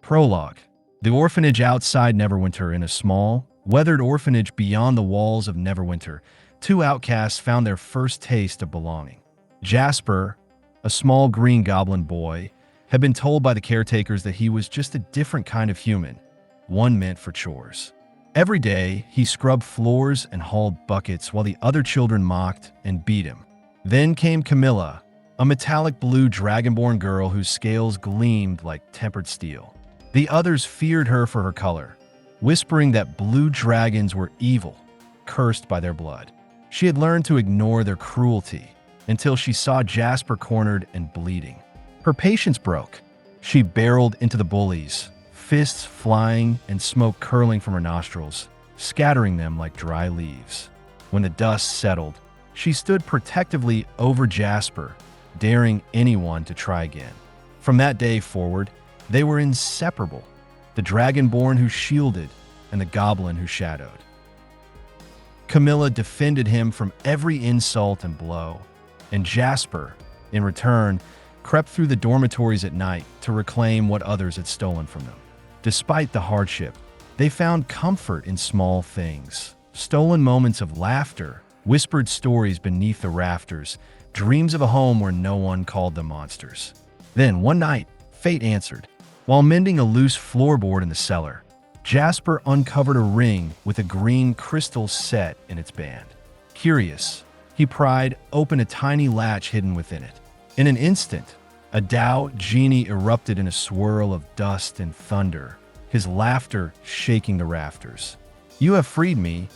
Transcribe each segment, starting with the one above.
Prologue. The orphanage outside Neverwinter. In a small, weathered orphanage beyond the walls of Neverwinter, two outcasts found their first taste of belonging. Jasper, a small green goblin boy, had been told by the caretakers that he was just a different kind of human, one meant for chores. Every day, he scrubbed floors and hauled buckets while the other children mocked and beat him. Then came Camilla, a metallic blue dragonborn girl whose scales gleamed like tempered steel. The others feared her for her color, whispering that blue dragons were evil, cursed by their blood. She had learned to ignore their cruelty until she saw Jasper cornered and bleeding. Her patience broke. She barreled into the bullies, fists flying and smoke curling from her nostrils, scattering them like dry leaves. When the dust settled, she stood protectively over Jasper, daring anyone to try again. From that day forward, they were inseparable, the dragonborn who shielded and the goblin who shadowed. Camilla defended him from every insult and blow, and Jasper, in return, crept through the dormitories at night to reclaim what others had stolen from them. Despite the hardship, they found comfort in small things, stolen moments of laughter, whispered stories beneath the rafters, dreams of a home where no one called them monsters. Then, one night, fate answered. While mending a loose floorboard in the cellar, Jasper uncovered a ring with a green crystal set in its band. Curious, he pried open a tiny latch hidden within it. In an instant, a Tao genie erupted in a swirl of dust and thunder, his laughter shaking the rafters. "You have freed me,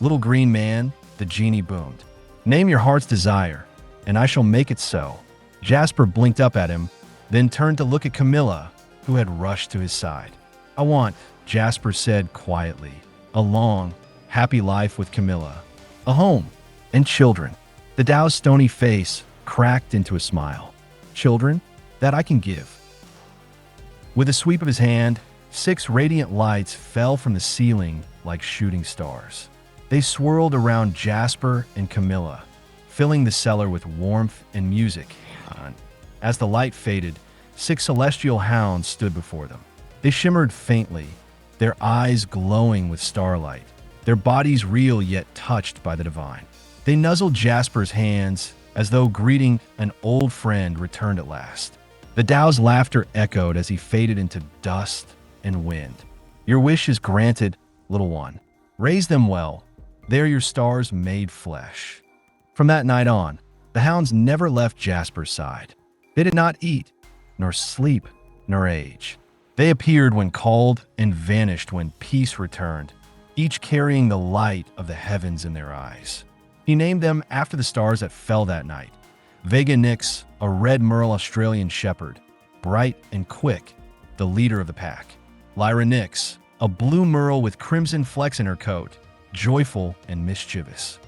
little green man," the genie boomed. "Name your heart's desire, and I shall make it so." Jasper blinked up at him, then turned to look at Camilla, who had rushed to his side. "I want," Jasper said quietly, "a long, happy life with Camilla, a home, and children." The Tao's stony face cracked into a smile. "Children? That I can give." With a sweep of his hand, 6 radiant lights fell from the ceiling like shooting stars. They swirled around Jasper and Camilla, filling the cellar with warmth and music. As the light faded, 6 celestial hounds stood before them. They shimmered faintly, their eyes glowing with starlight, their bodies real yet touched by the divine. They nuzzled Jasper's hands as though greeting an old friend returned at last. The Tao's laughter echoed as he faded into dust and wind. "Your wish is granted, little one. Raise them well. They're your stars made flesh." From that night on, the hounds never left Jasper's side. They did not eat, nor sleep, nor age. They appeared when called and vanished when peace returned, each carrying the light of the heavens in their eyes. He named them after the stars that fell that night. Vega Nyx, a red merle Australian shepherd, bright and quick, the leader of the pack. Lyra Nyx, a blue merle with crimson flecks in her coat, joyful and mischievous.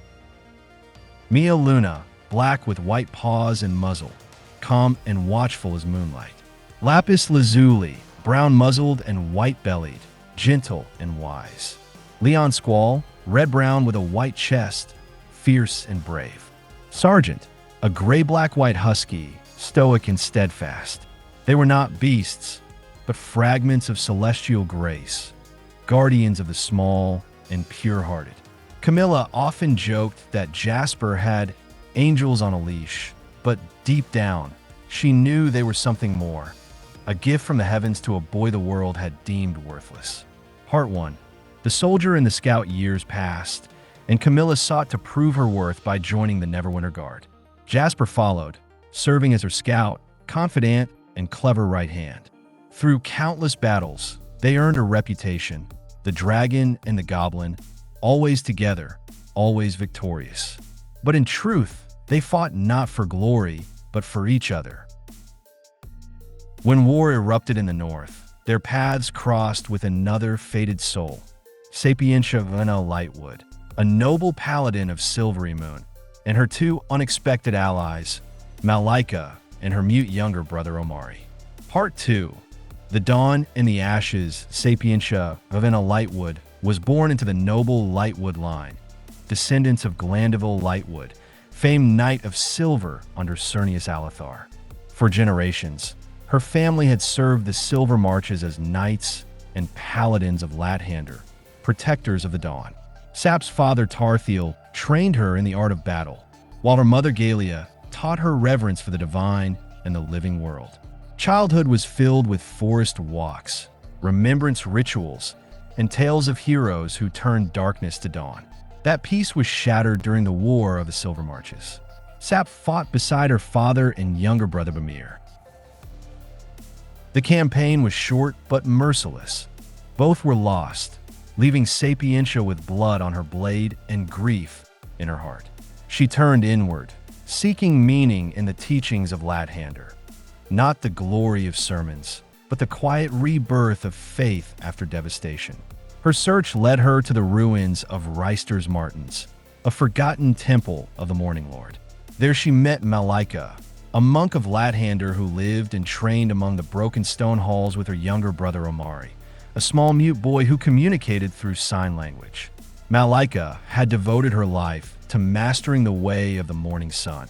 Mia Luna, black with white paws and muzzle, calm and watchful as moonlight. Lapis Lazuli, brown-muzzled and white-bellied, gentle and wise. Leon Squall, red-brown with a white chest, fierce and brave. Sergeant, a gray-black-white husky, stoic and steadfast. They were not beasts, but fragments of celestial grace, guardians of the small and pure-hearted. Camilla often joked that Jasper had angels on a leash, but deep down, she knew they were something more, a gift from the heavens to a boy the world had deemed worthless. Part 1. The soldier and the scout years passed, and Camilla sought to prove her worth by joining the Neverwinter Guard. Jasper followed, serving as her scout, confidant, and clever right hand. Through countless battles, they earned a reputation, the dragon and the goblin, always together, always victorious. But in truth, they fought not for glory, but for each other. When war erupted in the north, their paths crossed with another fated soul, Sapientia Vena Lightwood, a noble paladin of Silvery Moon, and her 2 unexpected allies, Malika and her mute younger brother Omari. Part 2. The Dawn in the Ashes, Sapientia Vena Lightwood was born into the noble Lightwood line, descendants of Glandeville Lightwood, famed Knight of Silver under Cernius Alethar. For generations, Her family had served the Silver Marches as knights and paladins of Lathander, protectors of the dawn. Sap's father Tarthiel trained her in the art of battle, while her mother Galia taught her reverence for the divine and the living world. Childhood was filled with forest walks, remembrance rituals, and tales of heroes who turned darkness to dawn. That peace was shattered during the War of the Silver Marches. Sap fought beside her father and younger brother Bamir. The campaign was short but merciless. Both were lost, leaving Sapientia with blood on her blade and grief in her heart. She turned inward, seeking meaning in the teachings of Lathander. Not the glory of sermons, but the quiet rebirth of faith after devastation. Her search led her to the ruins of Reister's Martins, a forgotten temple of the Morning Lord. There she met Malika, a monk of Lathander who lived and trained among the broken stone halls with her younger brother Omari, a small mute boy who communicated through sign language. Malika had devoted her life to mastering the way of the morning sun,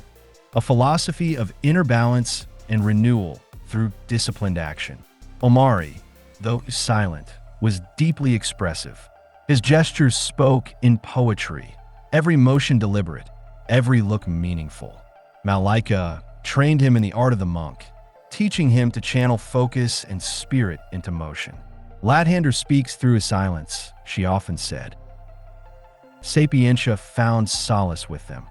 a philosophy of inner balance and renewal through disciplined action. Omari, though silent, was deeply expressive. His gestures spoke in poetry, every motion deliberate, every look meaningful. Malika trained him in the art of the monk, teaching him to channel focus and spirit into motion. Lathander speaks through his silence, she often said. Sapientia found solace with them,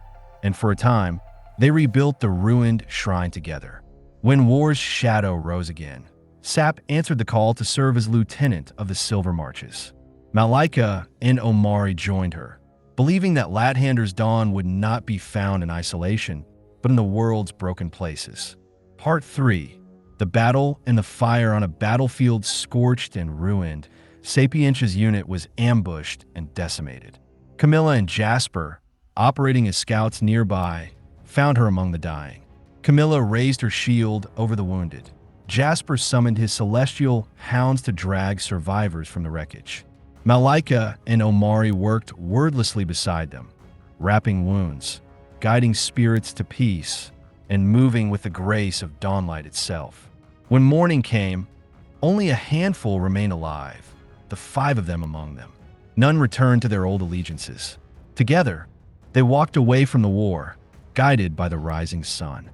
and for a time, they rebuilt the ruined shrine together. When war's shadow rose again, Sap answered the call to serve as lieutenant of the Silver Marches. Malika and Omari joined her, believing that Lathander's dawn would not be found in isolation, but in the world's broken places. Part 3. The battle and the fire on a battlefield scorched and ruined. Sapientia's unit was ambushed and decimated. Camilla and Jasper, operating as scouts nearby, found her among the dying. Camilla raised her shield over the wounded. Jasper summoned his celestial hounds to drag survivors from the wreckage. Malika and Omari worked wordlessly beside them, wrapping wounds, guiding spirits to peace, and moving with the grace of dawnlight itself. When morning came, only a handful remained alive, the 5 of them among them. None returned to their old allegiances. Together, they walked away from the war, guided by the rising sun.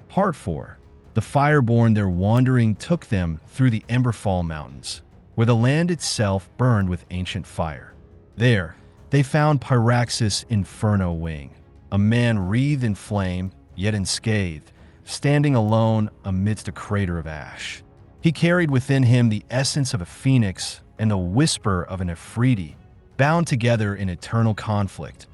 Part 4. The Fireborn. Their wandering took them through the Emberfall Mountains, where the land itself burned with ancient fire. There, they found Pyraxis Inferno Wing, a man wreathed in flame, yet unscathed, standing alone amidst a crater of ash. He carried within him the essence of a phoenix and the whisper of an Ifriti, bound together in eternal conflict,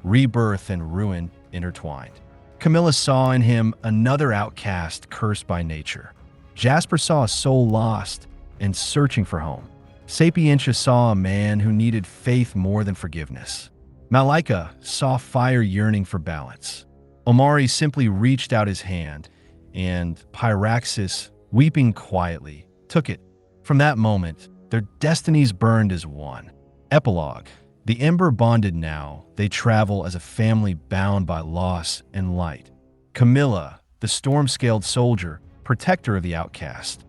rebirth and ruin intertwined. Camilla saw in him another outcast cursed by nature. Jasper saw a soul lost and searching for home. Sapientia saw a man who needed faith more than forgiveness. Malika saw fire yearning for balance. Omari simply reached out his hand, and Pyraxis, weeping quietly, took it. From that moment, their destinies burned as one. Epilogue. The Ember bonded now, they travel as a family bound by loss and light. Camilla, the storm-scaled soldier, protector of the outcast.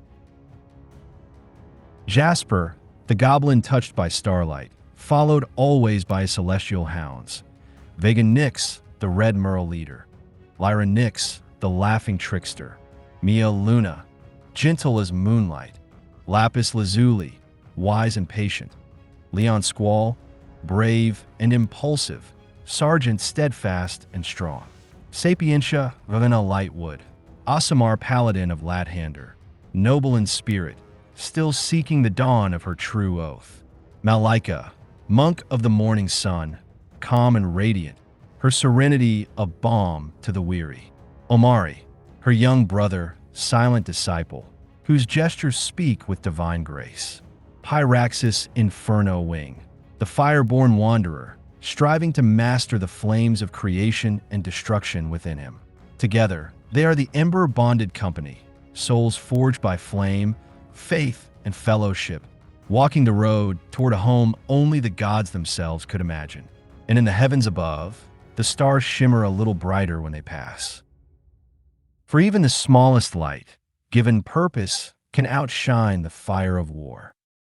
Jasper, the goblin touched by starlight, followed always by his celestial hounds. Vega Nyx, the red merle leader. Lyra Nyx, the laughing trickster. Mia Luna, gentle as moonlight. Lapis Lazuli, wise and patient. Leon Squall, brave and impulsive. Sergeant, steadfast and strong. Sapientia, Ravenna Lightwood. Aasimar, paladin of Lathander, noble in spirit, still seeking the dawn of her true oath. Malika, monk of the morning sun, calm and radiant, her serenity a balm to the weary. Omari, her young brother, silent disciple, whose gestures speak with divine grace. Pyraxis Inferno Wing, the fireborn wanderer, striving to master the flames of creation and destruction within him. Together, they are the Emberbonded Company, souls forged by flame, faith, and fellowship, walking the road toward a home only the gods themselves could imagine. And in the heavens above, the stars shimmer a little brighter when they pass. For even the smallest light, given purpose, can outshine the fire of war.